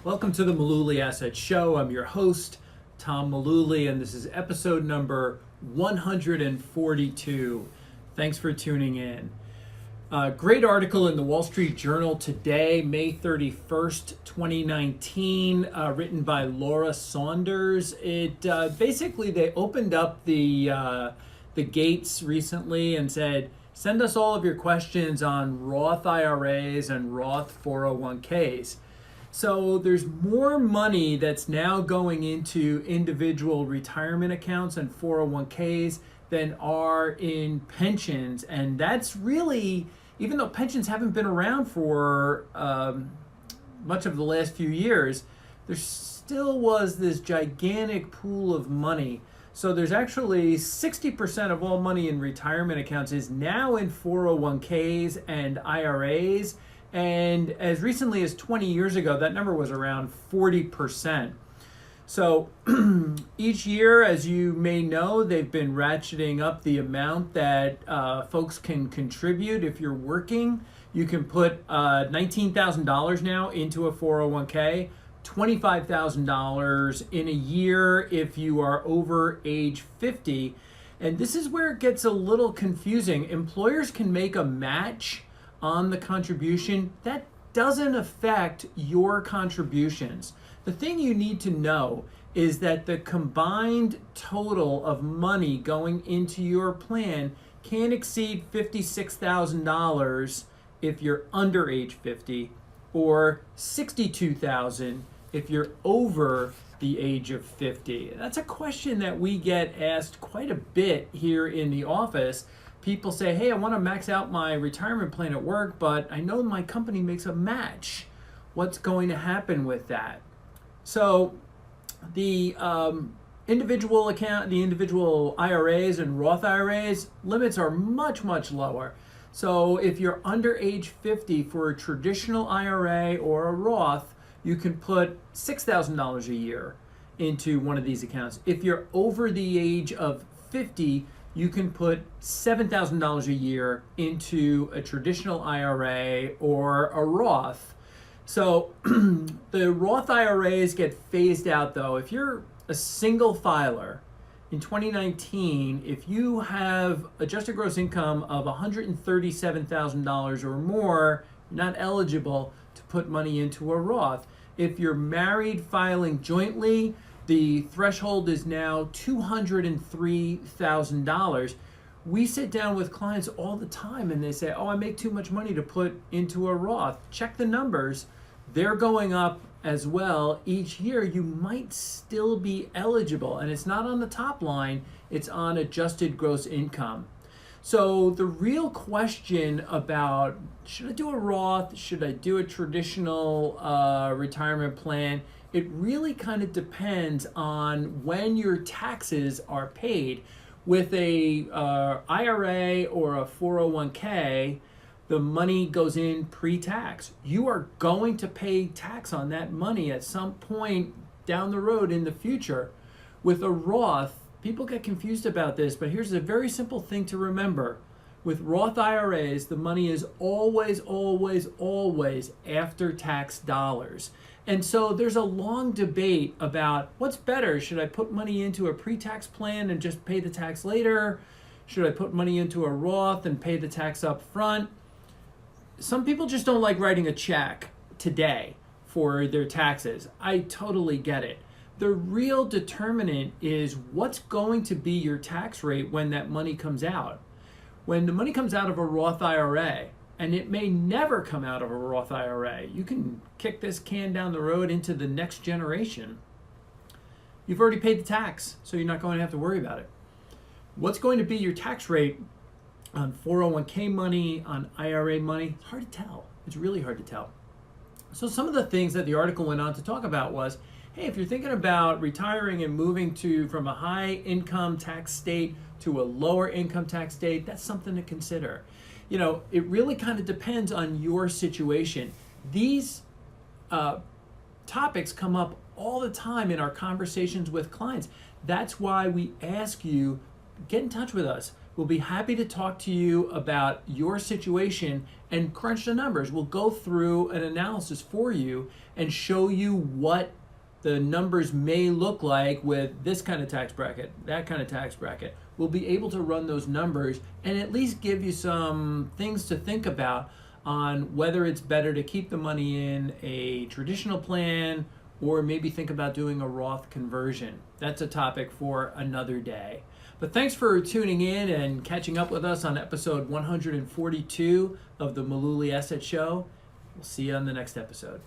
Welcome to the Mullooly Asset Show. I'm your host, Tom Mullooly, and this is episode number 142. Thanks for tuning in. Great article in the Wall Street Journal today, May 31st, 2019, written by Laura Saunders. It basically, they opened up the gates recently and said, send us all of your questions on Roth IRAs and Roth 401ks. So there's more money that's now going into individual retirement accounts and 401ks than are in pensions. And that's really, even though pensions haven't been around for much of the last few years, there still was this gigantic pool of money. So there's actually 60% of all money in retirement accounts is now in 401ks and IRAs. And as recently as 20 years ago, that number was around 40%. So each year, as you may know, they've been ratcheting up the amount that folks can contribute. If you're working, you can put $19,000 now into a 401k, $25,000 in a year if you are over age 50. And this is where it gets a little confusing. Employers can make a match on the contribution. That doesn't affect your contributions. The thing you need to know is that the combined total of money going into your plan can't exceed $56,000 if you're under age 50, or $62,000 if you're over the age of 50. That's a question that we get asked quite a bit here in the office. People say, hey, I want to max out my retirement plan at work, but I know my company makes a match. What's going to happen with that? So the individual IRAs and Roth IRAs, limits are much, much lower. So if you're under age 50 for a traditional IRA or a Roth, you can put $6,000 a year into one of these accounts. If you're over the age of 50, you can put $7,000 a year into a traditional IRA or a Roth. So the Roth IRAs get phased out though. If you're a single filer in 2019, if you have adjusted gross income of $137,000 or more, you're not eligible to put money into a Roth. If you're married filing jointly, the threshold is now $203,000. We sit down with clients all the time and they say, oh, I make too much money to put into a Roth. Check the numbers. They're going up as well each year. You might still be eligible. And it's not on the top line, it's on adjusted gross income. So the real question about, should I do a Roth? Should I do a traditional retirement plan? It really kind of depends on when your taxes are paid. With a IRA or a 401k, the money goes in pre-tax. You are going to pay tax on that money at some point down the road in the future. With a Roth, people get confused about this, but here's a very simple thing to remember. With Roth IRAs, the money is always, always, always after tax dollars. And so there's a long debate about what's better. Should I put money into a pre-tax plan and just pay the tax later? Should I put money into a Roth and pay the tax up front? Some people just don't like writing a check today for their taxes. I totally get it. The real determinant is what's going to be your tax rate when that money comes out. When the money comes out of a Roth IRA, and it may never come out of a Roth IRA, you can kick this can down the road into the next generation. You've already paid the tax, so you're not going to have to worry about it. What's going to be your tax rate on 401k money, on IRA money? It's hard to tell. It's really hard to tell. So some of the things that the article went on to talk about was, hey, if you're thinking about retiring and moving from a high income tax state to a lower income tax state, that's something to consider. You know, it really kind of depends on your situation. These topics come up all the time in our conversations with clients. That's why we ask you, get in touch with us. We'll be happy to talk to you about your situation and crunch the numbers. We'll go through an analysis for you and show you what the numbers may look like with this kind of tax bracket, that kind of tax bracket. We'll be able to run those numbers and at least give you some things to think about on whether it's better to keep the money in a traditional plan or maybe think about doing a Roth conversion. That's a topic for another day. But thanks for tuning in and catching up with us on episode 142 of the Mullooly Asset Show. We'll see you on the next episode.